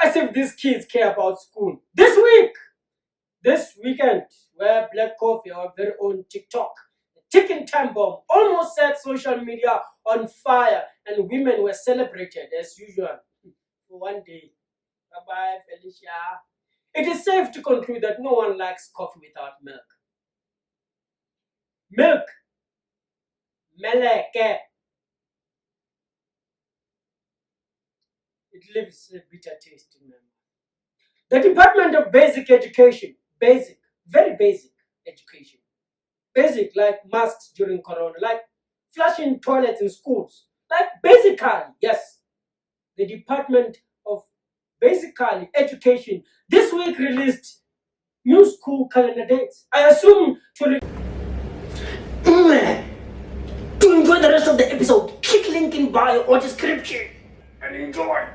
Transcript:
As if these kids care about school. This weekend, where Black Coffee, our very own TikTok, the ticking time bomb, almost set social media on fire, and women were celebrated as usual for one day. Bye bye, Felicia. It is safe to conclude that no one likes coffee without milk. Milk, meleke, it leaves a bitter taste in memory. The Department of Basic Education, basic, very basic education. Basic like masks during Corona, like flushing toilets in schools, like basically, yes. The Department of Basically Education this week released new school calendar dates. I assume to enjoy the rest of the episode, click link in bio or description and enjoy.